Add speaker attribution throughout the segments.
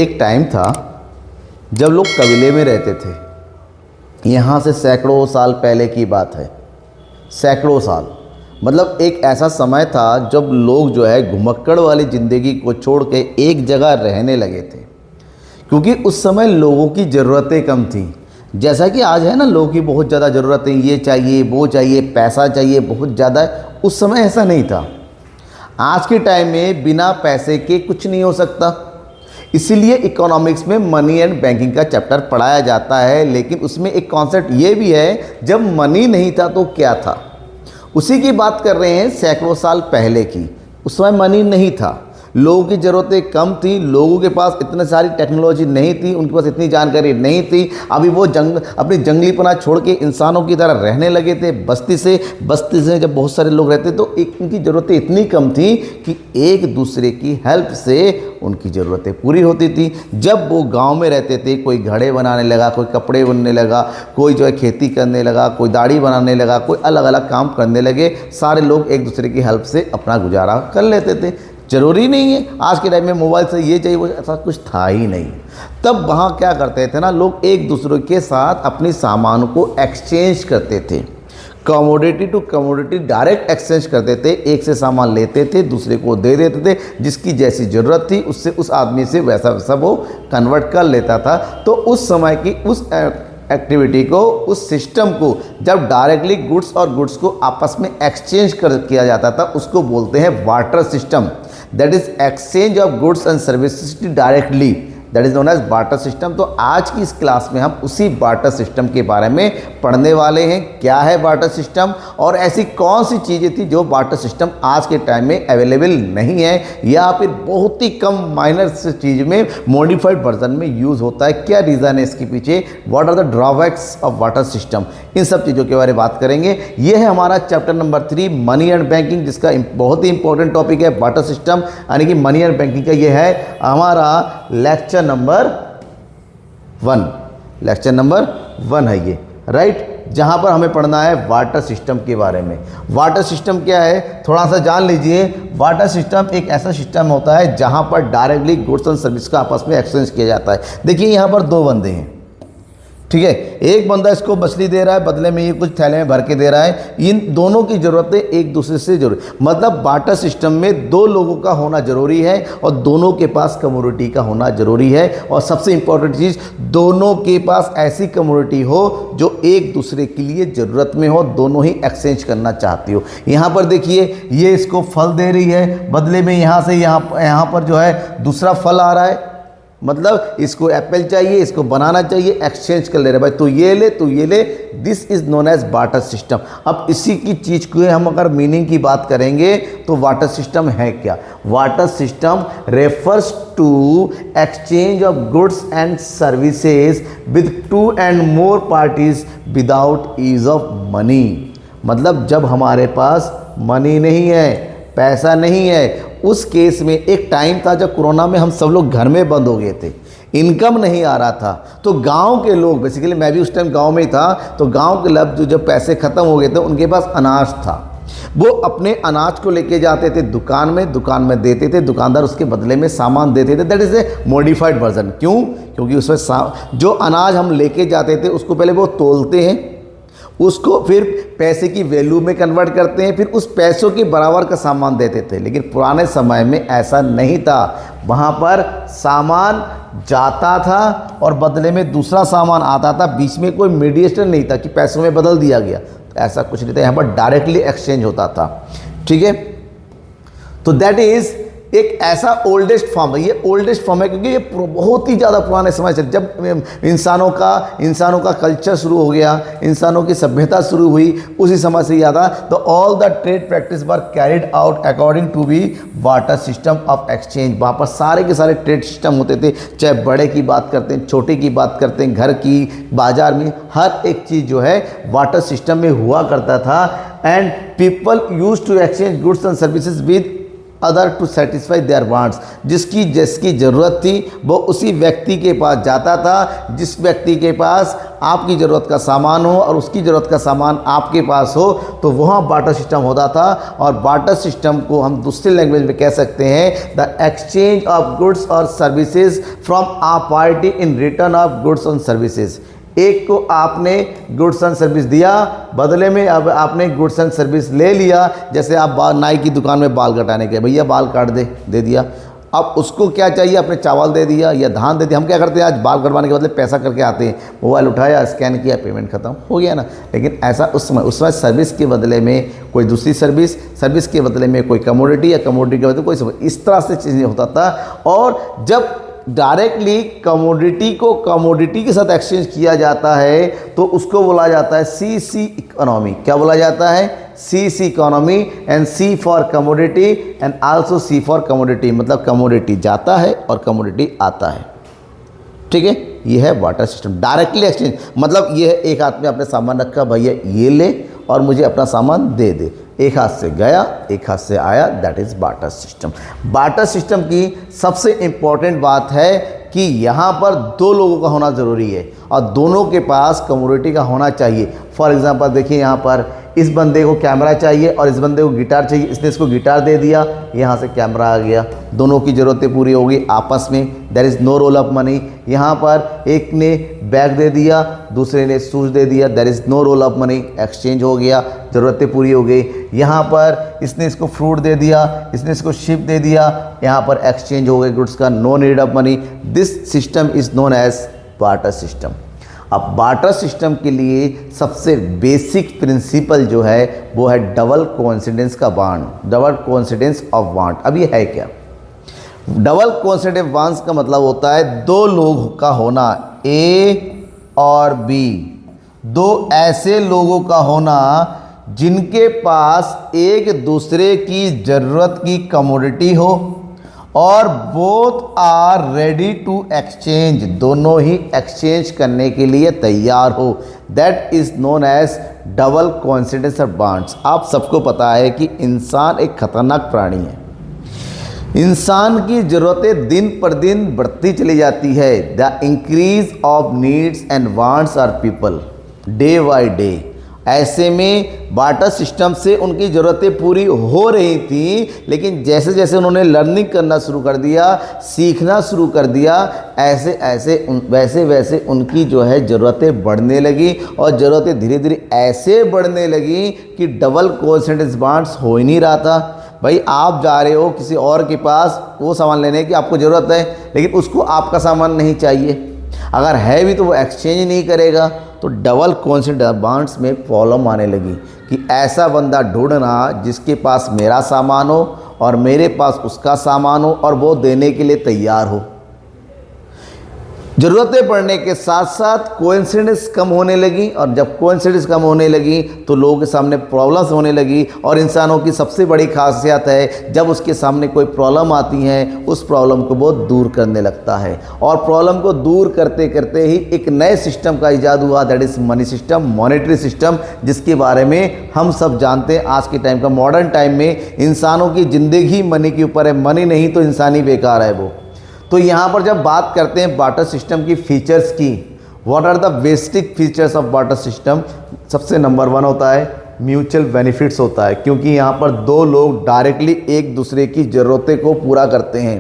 Speaker 1: एक टाइम था जब लोग कबीले में रहते थे। यहाँ से सैकड़ों साल पहले की बात है, सैकड़ों साल। मतलब एक ऐसा समय था जब लोग जो है घुमक्कड़ वाली ज़िंदगी को छोड़ के एक जगह रहने लगे थे, क्योंकि उस समय लोगों की ज़रूरतें कम थी। जैसा कि आज है ना, लोगों की बहुत ज़्यादा ज़रूरतें, ये चाहिए वो चाहिए, पैसा चाहिए बहुत ज़्यादा। उस समय ऐसा नहीं था। आज के टाइम में बिना पैसे के कुछ नहीं हो सकता। इसीलिए इकोनॉमिक्स में मनी एंड बैंकिंग का चैप्टर पढ़ाया जाता है। लेकिन उसमें एक कॉन्सेप्ट ये भी है, जब मनी नहीं था तो क्या था। उसी की बात कर रहे हैं सैकड़ों साल पहले की। उस समय मनी नहीं था, लोगों की ज़रूरतें कम थी, लोगों के पास इतनी सारी टेक्नोलॉजी नहीं थी, उनके पास इतनी जानकारी नहीं थी। अभी वो अपनी जंगलीपना छोड़ के इंसानों की तरह रहने लगे थे। बस्ती से जब बहुत सारे लोग रहते तो उनकी ज़रूरतें इतनी कम थी कि एक दूसरे की हेल्प से उनकी ज़रूरतें पूरी होती थी। जब वो गांव में रहते थे, कोई घड़े बनाने लगा, कोई कपड़े बुनने लगा, कोई जो है खेती करने लगा, कोई दाढ़ी बनाने लगा, कोई अलग अलग काम करने लगे। सारे लोग एक दूसरे की हेल्प से अपना गुजारा कर लेते थे। ज़रूरी नहीं है आज के टाइम में मोबाइल से ये चाहिए वो, ऐसा कुछ था ही नहीं। तब वहाँ क्या करते थे ना, लोग एक दूसरे के साथ अपनी सामान को एक्सचेंज करते थे। Commodity to commodity direct exchange करते थे। एक से सामान लेते थे, दूसरे को दे देते थे। जिसकी जैसी ज़रूरत थी उससे उस आदमी से वैसा वैसा वो कन्वर्ट कर लेता था। तो उस समय की उस एक्टिविटी को, उस सिस्टम को जब डायरेक्टली गुड्स और गुड्स को आपस में एक्सचेंज किया जाता था, उसको बोलते हैं barter system. That is exchange of goods and services directly, that is known as barter system. तो आज की इस क्लास में हम उसी बार्टर सिस्टम के बारे में पढ़ने वाले हैं। क्या है बार्टर सिस्टम और ऐसी कौन सी चीज़ें थी जो बार्टर सिस्टम आज के टाइम में अवेलेबल नहीं है, या फिर बहुत ही कम माइनर चीज़ में मॉडिफाइड वर्जन में यूज़ होता है। क्या रीज़न है इसके पीछे, what are the drawbacks of barter system, इन सब चीज़ों के बारे में बात करेंगे। ये है हमारा chapter number 3 money and banking, जिसका बहुत ही इंपॉर्टेंट टॉपिक है बार्टर सिस्टम, यानी कि मनी एंड बैंकिंग का ये है हमारा लेक्चर नंबर 1। लेक्चर नंबर 1 है ये, राइट, जहां पर हमें पढ़ना है वाटर सिस्टम के बारे में। वाटर सिस्टम क्या है थोड़ा सा जान लीजिए। वाटर सिस्टम एक ऐसा सिस्टम होता है जहां पर डायरेक्टली गुड्स एंड सर्विस का आपस में एक्सचेंज किया जाता है। देखिए यहां पर 2 बंदे हैं, ठीक है। एक बंदा इसको मछली दे रहा है, बदले में ये कुछ थैले में भर के दे रहा है। इन दोनों की ज़रूरतें एक दूसरे से जरूरी, मतलब बार्टर सिस्टम में 2 लोगों का होना ज़रूरी है और दोनों के पास कमोडिटी का होना ज़रूरी है। और सबसे इंपॉर्टेंट चीज़, दोनों के पास ऐसी कमोडिटी हो जो एक दूसरे के लिए ज़रूरत में हो, दोनों ही एक्सचेंज करना चाहती हो। यहाँ पर देखिए ये इसको फल दे रही है, बदले में यहाँ से यहाँ पर जो है दूसरा फल आ रहा है। मतलब इसको एप्पल चाहिए, इसको बनाना चाहिए, एक्सचेंज कर ले रहे भाई, तू ये ले तू ये ले। This is known as barter system. अब इसी की चीज़ को हम अगर मीनिंग की बात करेंगे तो वाटर सिस्टम है क्या। Water system refers to exchange of goods and services with 2 and more parties without use of money. मतलब जब हमारे पास मनी नहीं है, पैसा नहीं है, उस केस में एक टाइम था जब कोरोना में हम सब लोग घर में बंद हो गए थे, इनकम नहीं आ रहा था। तो गांव के लोग, बेसिकली मैं भी उस टाइम गांव में ही था, तो गांव के लोग जो जब पैसे ख़त्म हो गए थे उनके पास अनाज था, वो अपने अनाज को लेके जाते थे दुकान में देते थे, दुकानदार उसके बदले में सामान देते थे। That is a modified version. क्यों? क्योंकि उसमें जो अनाज हम लेके जाते थे उसको पहले वो तोलते हैं, उसको फिर पैसे की वैल्यू में कन्वर्ट करते हैं, फिर उस पैसों के बराबर का सामान देते थे। लेकिन पुराने समय में ऐसा नहीं था, वहाँ पर सामान जाता था और बदले में दूसरा सामान आता था। बीच में कोई मीडिएटर नहीं था कि पैसों में बदल दिया गया, ऐसा कुछ नहीं था। यहाँ पर डायरेक्टली एक्सचेंज होता था, ठीक है। तो दैट इज़ एक ऐसा ओल्डेस्ट फॉर्म है। ये ओल्डेस्ट फॉर्म है क्योंकि ये बहुत ही ज़्यादा पुराने समय से, जब इंसानों का कल्चर शुरू हो गया, इंसानों की सभ्यता शुरू हुई, उसी समय से याद आ। तो all the trade practice were carried out according to be water system of exchange. वहाँ पर सारे के सारे ट्रेड सिस्टम होते थे, चाहे बड़े की बात करते हैं, छोटे की बात करते हैं, घर की, बाजार में, हर एक चीज़ जो है वाटर सिस्टम में हुआ करता था। And people use to exchange goods and services with other to satisfy their wants. जिसकी जिसकी ज़रूरत थी वो उसी व्यक्ति के पास जाता था, जिस व्यक्ति के पास आपकी ज़रूरत का सामान हो और उसकी ज़रूरत का सामान आपके पास हो, तो वहाँ बार्टर सिस्टम होता था। और बार्टर सिस्टम को हम दूसरी लैंग्वेज में कह सकते हैं द एक्सचेंज ऑफ गुड्स और services from a party in return of goods and services. एक को आपने गुड्स एंड सर्विस दिया, बदले में अब आपने गुड्स एंड सर्विस ले लिया। जैसे आप नाई की दुकान में बाल कटाने के, भैया बाल काट दे दिया। अब उसको क्या चाहिए, आपने चावल दे दिया या धान दे दिया। हम क्या करते हैं, आज बाल कटवाने के बदले पैसा करके आते हैं, मोबाइल उठाया, स्कैन किया, पेमेंट खत्म हो गया ना। लेकिन ऐसा उस समय सर्विस के बदले में कोई दूसरी सर्विस, सर्विस के बदले में कोई कमोडिटी या कमोडिटी के बदले कोई सर्विस, इस तरह से चीज़ें होता था। और जब डायरेक्टली कमोडिटी को कमोडिटी के साथ एक्सचेंज किया जाता है तो उसको बोला जाता है सीसी इकोनॉमी। क्या बोला जाता है, CC economy. And C for commodity and also C for commodity, मतलब कमोडिटी जाता है और कमोडिटी आता है। ठीक है, ये है बार्टर सिस्टम, डायरेक्टली एक्सचेंज। मतलब ये है एक हाथ में आपने सामान रखा, भैया ये ले और मुझे अपना सामान दे दे। एक हाथ से गया, एक हाथ से आया, that is barter system. Barter system की सबसे इम्पॉर्टेंट बात है कि यहाँ पर दो लोगों का होना ज़रूरी है और दोनों के पास कमोडिटी का होना चाहिए। फॉर एग्जांपल देखिए, यहाँ पर इस बंदे को कैमरा चाहिए और इस बंदे को गिटार चाहिए, इसने इसको गिटार दे दिया, यहाँ से कैमरा आ गया, दोनों की ज़रूरतें पूरी हो गई आपस में। There is no role of money. यहाँ पर एक ने बैग दे दिया, दूसरे ने शूज़ दे दिया, there is no role of money, exchange हो गया, ज़रूरतें पूरी हो गई। यहाँ पर इसने इसको फ्रूट दे दिया, इसने इसको शिप दे दिया, यहाँ पर एक्सचेंज हो गए गुड्स का, no need of money. This system is known as barter system. अब बार्टर सिस्टम के लिए सबसे बेसिक प्रिंसिपल जो है वो है डबल कोइंसिडेंस का bond, double coincidence of bond. अब ये है क्या, डबल कोइंसिडेंस बांड्स का मतलब होता है दो लोग का होना, ए और बी, दो ऐसे लोगों का होना जिनके पास एक दूसरे की ज़रूरत की कमोडिटी हो और both are ready to exchange, दोनों ही एक्सचेंज करने के लिए तैयार हो। That is known as double coincidence of bonds. आप सबको पता है कि इंसान एक खतरनाक प्राणी है। इंसान की ज़रूरतें दिन पर दिन बढ़ती चली जाती है। The increase of needs and wants are people day by day. ऐसे में बार्टर सिस्टम से उनकी ज़रूरतें पूरी हो रही थी, लेकिन जैसे जैसे उन्होंने लर्निंग करना शुरू कर दिया, सीखना शुरू कर दिया, वैसे वैसे उनकी जो है ज़रूरतें बढ़ने लगी और ज़रूरतें धीरे धीरे ऐसे बढ़ने लगी कि डबल कोइंसिडेंस बांड्स हो ही नहीं रहा था। भाई आप जा रहे हो किसी और के पास वो सामान लेने की, आपको ज़रूरत है, लेकिन उसको आपका सामान नहीं चाहिए, अगर है भी तो वो एक्सचेंज नहीं करेगा। तो डबल कोइंसिडेंस बांड्स में प्रॉब्लम आने लगी कि ऐसा बंदा ढूंढना जिसके पास मेरा सामान हो और मेरे पास उसका सामान हो और वो देने के लिए तैयार हो। ज़रूरतें बढ़ने के साथ साथ कोइंसिडेंस कम होने लगी और जब कोइंसिडेंस कम होने लगी तो लोगों के सामने प्रॉब्लम्स होने लगी। और इंसानों की सबसे बड़ी खासियत है जब उसके सामने कोई प्रॉब्लम आती है उस प्रॉब्लम को वो दूर करने लगता है और प्रॉब्लम को दूर करते करते ही एक नए सिस्टम का इजाद हुआ, that is money system, monetary system, जिसके बारे में हम सब जानते हैं। आज के टाइम का मॉडर्न टाइम में इंसानों की ज़िंदगी मनी के ऊपर है, मनी नहीं तो इंसान ही बेकार है वो। तो यहाँ पर जब बात करते हैं बार्टर सिस्टम की फीचर्स की, what are the basic features of barter system, सबसे नंबर 1 होता है म्यूचुअल बेनिफिट्स होता है, क्योंकि यहाँ पर दो लोग डायरेक्टली एक दूसरे की ज़रूरतें को पूरा करते हैं।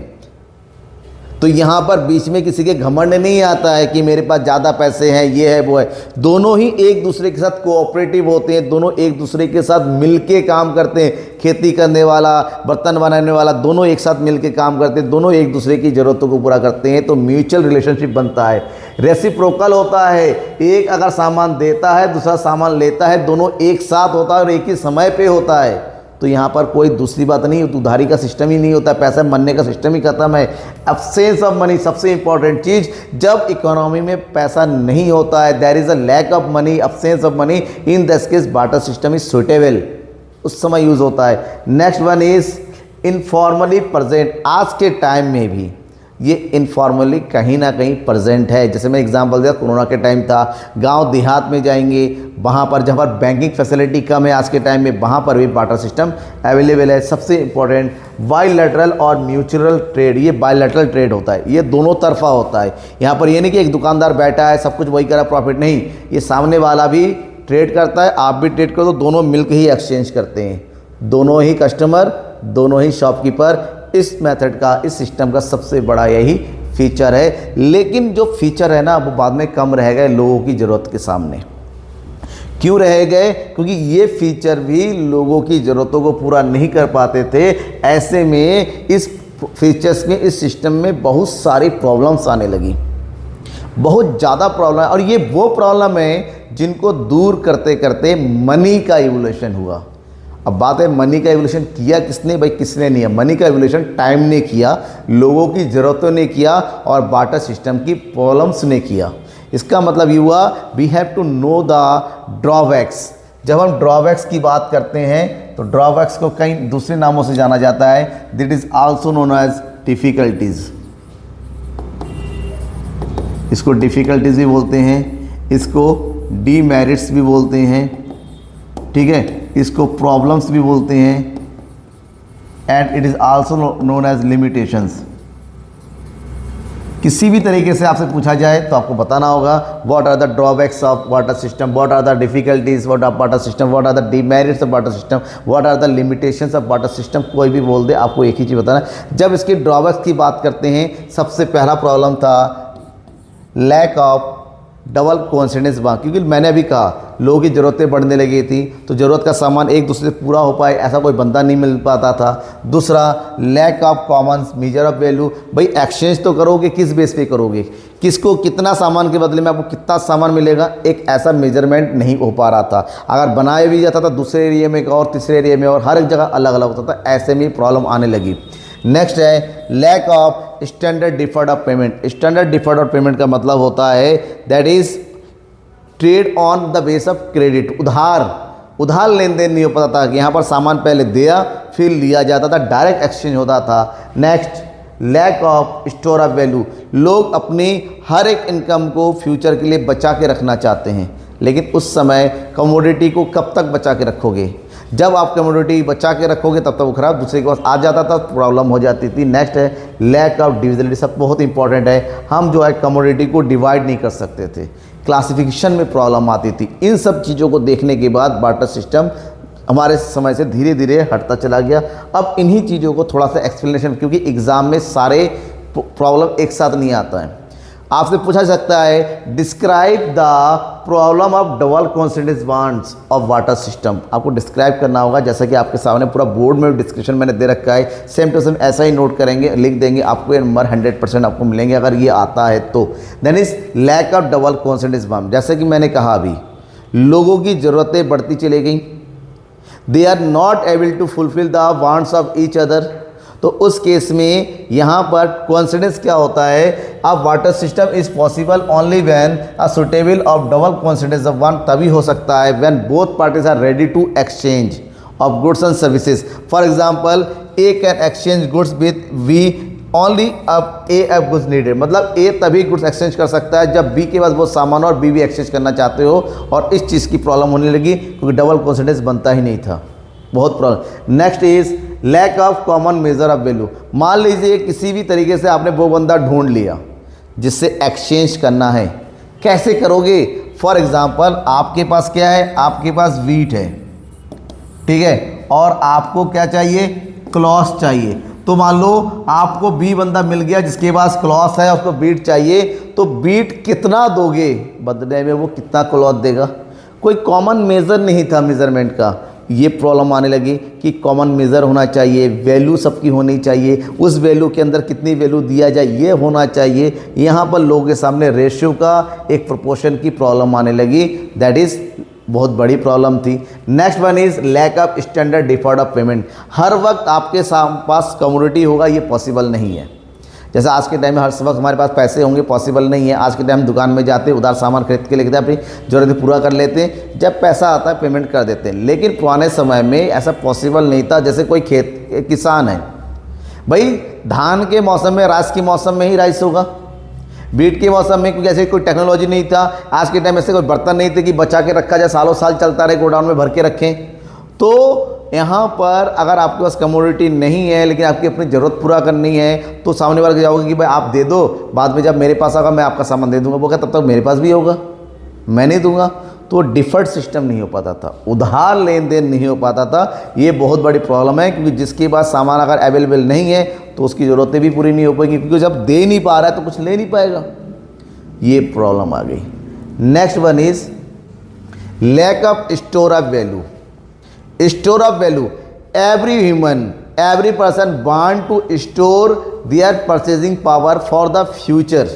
Speaker 1: तो यहाँ पर बीच में किसी के घमंड नहीं आता है कि मेरे पास ज़्यादा पैसे हैं, ये है वो है। दोनों ही एक दूसरे के साथ कोऑपरेटिव होते हैं, दोनों एक दूसरे के साथ मिलके काम करते हैं। खेती करने वाला, बर्तन बनाने वाला, दोनों एक साथ मिलके काम करते हैं, दोनों एक दूसरे की ज़रूरतों को पूरा करते हैं। तो म्यूचुअल रिलेशनशिप बनता है, रेसिप्रोकल होता है। एक अगर सामान देता है दूसरा सामान लेता है, दोनों एक साथ होता है और एक ही समय पे होता है। तो यहाँ पर कोई दूसरी बात नहीं, उधारी का सिस्टम ही नहीं होता, पैसा मरने का सिस्टम ही खत्म है। एब्सेंस ऑफ मनी सबसे इंपॉर्टेंट चीज़, जब इकोनॉमी में पैसा नहीं होता है, there is a lack of money, absence of money, in this case barter system is suitable, उस समय यूज़ होता है। Next one is informally present. आज के टाइम में भी ये इनफॉर्मली कहीं ना कहीं प्रेजेंट है। जैसे मैं एग्जांपल दिया, कोरोना के टाइम था, गांव देहात में जाएंगे, वहाँ पर जहाँ पर बैंकिंग फैसिलिटी कम है आज के टाइम में, वहाँ पर भी बार्टर सिस्टम अवेलेबल है। सबसे इम्पोर्टेंट बायलैटरल और म्यूचुअल ट्रेड, ये बायलैटरल ट्रेड होता है, ये दोनों तरफा होता है। यहाँ पर ये नहीं कि एक दुकानदार बैठा है सब कुछ वही करा प्रॉफिट, नहीं, ये सामने वाला भी ट्रेड करता है, आप भी ट्रेड करो, तो दोनों मिलकर ही एक्सचेंज करते हैं, दोनों ही कस्टमर, दोनों ही शॉपकीपर। इस मेथड का, इस सिस्टम का सबसे बड़ा यही फीचर है। लेकिन जो फीचर है ना वो बाद में कम रह गए लोगों की ज़रूरत के सामने। क्यों रह गए? क्योंकि ये फीचर भी लोगों की ज़रूरतों को पूरा नहीं कर पाते थे। ऐसे में इस फीचर्स में, इस सिस्टम में बहुत सारी प्रॉब्लम्स आने लगी, बहुत ज़्यादा प्रॉब्लम है। और ये वो प्रॉब्लम है जिनको दूर करते करते मनी का इवोल्यूशन हुआ। अब बात है मनी का एवोल्यूशन किया किसने? भाई किसने नहीं है, मनी का एवोल्यूशन टाइम ने किया, लोगों की ज़रूरतों ने किया और बार्टर सिस्टम की प्रॉब्लम्स ने किया। इसका मतलब ये हुआ we have to know the drawbacks. जब हम ड्रॉबैक्स की बात करते हैं तो ड्रॉबैक्स को कई दूसरे नामों से जाना जाता है, that is also known as difficulties. इसको डिफ़िकल्टीज़ भी बोलते हैं, इसको डीमेरिट्स भी बोलते हैं, ठीक है, इसको प्रॉब्लम्स भी बोलते हैं, and it is also known as limitations. किसी भी तरीके से आपसे पूछा जाए तो आपको बताना होगा what are the drawbacks of water system, what are the difficulties of water system, what are the demerits of water system, what are the limitations of water system. कोई भी बोल दे, आपको एक ही चीज़ बताना है। जब इसके ड्रॉबैक्स की बात करते हैं, सबसे पहला प्रॉब्लम था लैक ऑफ डबल कोइंसिडेंस बांग। क्योंकि मैंने अभी कहा लोगों की ज़रूरतें बढ़ने लगी थी, तो ज़रूरत का सामान एक दूसरे से पूरा हो पाए ऐसा कोई बंदा नहीं मिल पाता था। दूसरा lack of common measure of value. भाई एक्सचेंज तो करोगे, किस बेस पे करोगे, किसको कितना सामान के बदले में आपको कितना सामान मिलेगा, एक ऐसा मेजरमेंट नहीं हो पा रहा था। अगर बनाया भी जाता था दूसरे एरिया में और तीसरे एरिया में और हर एक जगह अलग अलग होता था, ऐसे में प्रॉब्लम आने लगी। नेक्स्ट है lack of standard deferred of payment. Standard deferred of payment का मतलब होता है that is trade on the base of credit. उधार लेन देन नहीं हो पाता था कि यहाँ पर सामान पहले दिया फिर लिया जाता था, डायरेक्ट एक्सचेंज होता था। Next lack of store of value. लोग अपनी हर एक इनकम को फ्यूचर के लिए बचा के रखना चाहते हैं, लेकिन उस समय कमोडिटी को कब तक बचा के रखोगे? जब आप कमोडिटी बचा के रखोगे तब तक वो खराब दूसरे के पास आ जाता था, प्रॉब्लम हो जाती थी। नेक्स्ट है लैक ऑफ डिविजिबिलिटी। सब बहुत इंपॉर्टेंट है, हम जो है कमोडिटी को डिवाइड नहीं कर सकते थे, क्लासिफिकेशन में प्रॉब्लम आती थी। इन सब चीज़ों को देखने के बाद बार्टर सिस्टम हमारे समय से धीरे धीरे हटता चला गया। अब इन्हीं चीज़ों को थोड़ा सा एक्सप्लेनेशन, क्योंकि एग्ज़ाम में सारे प्रॉब्लम एक साथ नहीं आता है। आपसे पूछा सकता है describe the problem of double coincidence bonds of water system. आपको डिस्क्राइब करना होगा, जैसा कि आपके सामने पूरा बोर्ड में डिस्क्रिप्शन मैंने दे रखा है, सेम टू सेम ऐसा ही नोट करेंगे, लिख देंगे, आपको ये नंबर 100% आपको मिलेंगे अगर ये आता है तो। Then is lack of double coincidence bond. जैसे कि मैंने कहा अभी, लोगों की ज़रूरतें बढ़ती चली गई, they are not able to fulfil the wants of each other. तो उस केस में यहाँ पर कोइंसिडेंस क्या होता है? अब water system is possible only when a suitable of double coincidence of one. तभी हो सकता है when both parties are ready to exchange of goods and services. For example A can exchange goods with B only अब A F goods needed. मतलब ए तभी goods exchange कर सकता है जब बी के पास वो सामान और बी भी एक्सचेंज करना चाहते हो, और इस चीज़ की प्रॉब्लम होने लगी क्योंकि डबल कोइंसिडेंस बनता ही नहीं था, बहुत problem. Next is lack of common measure of value. मान लीजिए किसी भी तरीके से आपने वो बंदा ढूंढ लिया जिससे एक्सचेंज करना है, कैसे करोगे? फॉर एग्जांपल आपके पास क्या है? आपके पास वीट है, ठीक है, और आपको क्या चाहिए? क्लॉथ चाहिए। तो मान लो आपको बी बंदा मिल गया जिसके पास क्लॉथ है, उसको बीट चाहिए, तो बीट कितना दोगे बदले में, वो कितना क्लॉथ देगा? कोई कॉमन मेज़र नहीं था मेज़रमेंट का। ये प्रॉब्लम आने लगी कि कॉमन मेज़र होना चाहिए, वैल्यू सबकी होनी चाहिए, उस वैल्यू के अंदर कितनी वैल्यू दिया जाए ये होना चाहिए। यहाँ पर लोगों के सामने रेशियो का, एक प्रोपोर्शन की प्रॉब्लम आने लगी। दैट इज़ बहुत बड़ी प्रॉब्लम थी। Next one is lack of standard deferred of payment. हर वक्त आपके पास कमोडिटी होगा ये पॉसिबल नहीं है। जैसे आज के टाइम में हर वक्त हमारे पास पैसे होंगे पॉसिबल नहीं है। आज के टाइम दुकान में जाते उधार सामान खरीद के लेते अपनी ज़रूरतें पूरा कर लेते हैं, जब पैसा आता है पेमेंट कर देते हैं। लेकिन पुराने समय में ऐसा पॉसिबल नहीं था। जैसे कोई किसान है, भाई धान के मौसम में, राइस के मौसम में ही राइस होगा, बीट के मौसम में, क्योंकि ऐसे कोई टेक्नोलॉजी नहीं था, आज के टाइम ऐसे कोई बर्तन नहीं थे कि बचा के रखा जाए, सालों साल चलता रहे, गोडाउन में भर के रखें। तो यहाँ पर अगर आपके पास कमोडिटी नहीं है लेकिन आपकी अपनी ज़रूरत पूरा करनी है, तो सामने वाले को जाओगे कि भाई आप दे दो, बाद में जब मेरे पास आएगा मैं आपका सामान दे दूंगा। वो कहता तब तक मेरे पास भी होगा, मैं नहीं दूंगा। तो डिफर्ड सिस्टम नहीं हो पाता था, उधार लेन देन नहीं हो पाता था। ये बहुत बड़ी प्रॉब्लम है, क्योंकि जिसके पास सामान अगर अवेलेबल नहीं है तो उसकी ज़रूरतें भी पूरी नहीं हो पाएंगी, क्योंकि जब दे नहीं पा रहा है तो कुछ ले नहीं पाएगा। ये प्रॉब्लम आ गई। Next one is lack of store of value. Store of value, every human, every person want to store their purchasing power for the future.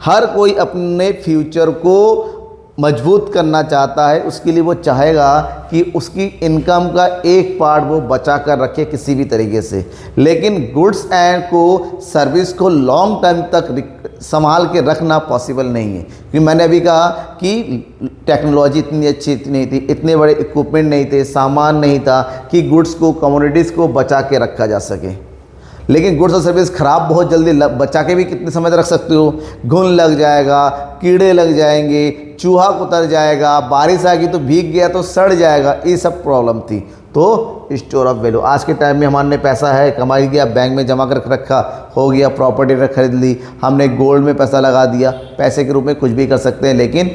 Speaker 1: हर कोई अपने फ्यूचर को मजबूत करना चाहता है, उसके लिए वो चाहेगा कि उसकी इनकम का एक पार्ट वो बचा कर रखे किसी भी तरीके से। लेकिन गुड्स एंड को, सर्विस को लॉन्ग टाइम तक संभाल के रखना पॉसिबल नहीं है, क्योंकि मैंने अभी कहा कि टेक्नोलॉजी इतनी अच्छी नहीं थी, इतने बड़े इक्विपमेंट नहीं थे, सामान नहीं था कि गुड्स को, कमोडिटीज़ को बचा के रखा जा सके। लेकिन गुड्स और सर्विस ख़राब बहुत जल्दी बचा के भी कितने समय तक रख सकते हो? घुन लग जाएगा, कीड़े लग जाएंगे, चूहा उतर जाएगा, बारिश आएगी तो भीग गया तो सड़ जाएगा, ये सब प्रॉब्लम थी। तो स्टोर ऑफ वैल्यू, आज के टाइम में हमारे पैसा है, कमाई किया, बैंक में जमा कर रखा, हो गया, प्रॉपर्टी खरीद ली, हमने गोल्ड में पैसा लगा दिया, पैसे के रूप में कुछ भी कर सकते हैं। लेकिन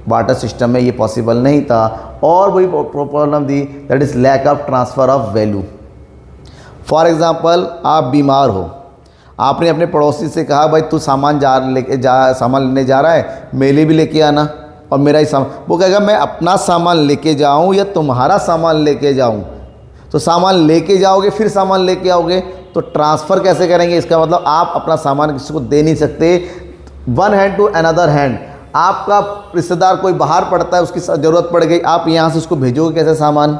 Speaker 1: बार्टर सिस्टम में ये पॉसिबल नहीं था। और वही प्रॉब्लम थी, that is lack of transfer of value. For example, आप बीमार हो, आपने अपने पड़ोसी से कहा भाई तू सामान सामान लेने जा रहा है, मेरे लिए भी लेके आना, और मेरा ही सामान। वो कहेगा मैं अपना सामान लेके जाऊं या तुम्हारा सामान लेके जाऊं? तो सामान लेके जाओगे फिर सामान लेके आओगे, तो ट्रांसफ़र कैसे करेंगे? इसका मतलब आप अपना सामान किसी को दे नहीं सकते, one hand to another hand. आपका रिश्तेदार कोई बाहर पड़ता है, उसकी ज़रूरत पड़ गई, आप यहाँ से उसको भेजोगे कैसे सामान?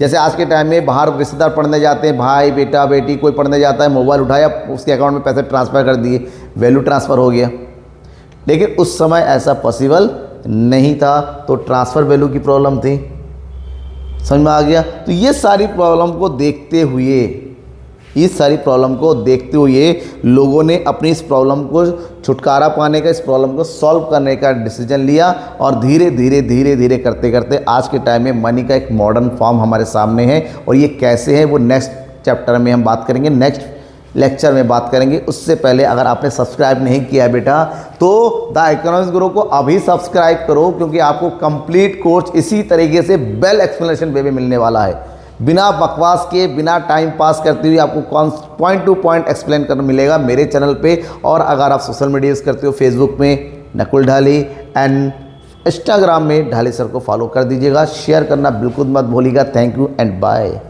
Speaker 1: जैसे आज के टाइम में बाहर रिश्तेदार पढ़ने जाते हैं, भाई बेटा बेटी कोई पढ़ने जाता है, मोबाइल उठाया, उसके अकाउंट में पैसे ट्रांसफ़र कर दिए, वैल्यू ट्रांसफ़र हो गया। लेकिन उस समय ऐसा पॉसिबल नहीं था, तो ट्रांसफ़र वैल्यू की प्रॉब्लम थी। समझ में आ गया? तो ये सारी प्रॉब्लम को देखते हुए, इस सारी प्रॉब्लम को देखते हुए लोगों ने अपनी इस प्रॉब्लम को छुटकारा पाने का, इस प्रॉब्लम को सॉल्व करने का डिसीजन लिया, और धीरे धीरे धीरे धीरे करते करते आज के टाइम में मनी का एक मॉडर्न फॉर्म हमारे सामने है। और ये कैसे है वो नेक्स्ट चैप्टर में हम बात करेंगे, नेक्स्ट लेक्चर में बात करेंगे। उससे पहले अगर आपने सब्सक्राइब नहीं किया बेटा, तो द इकोनॉमिक्स गुरु को अभी सब्सक्राइब करो, क्योंकि आपको कंप्लीट कोर्स इसी तरीके से वेल एक्सप्लेनेशन वे में मिलने वाला है। बिना बकवास के, बिना टाइम पास करते हुए आपको पॉइंट टू पॉइंट एक्सप्लेन करना मिलेगा मेरे चैनल पे। और अगर आप सोशल मीडिया यूज़ करते हो, फेसबुक में नकुल ढाली एंड इंस्टाग्राम में ढाली सर को फॉलो कर दीजिएगा। शेयर करना बिल्कुल मत भूलिएगा। Thank you and bye.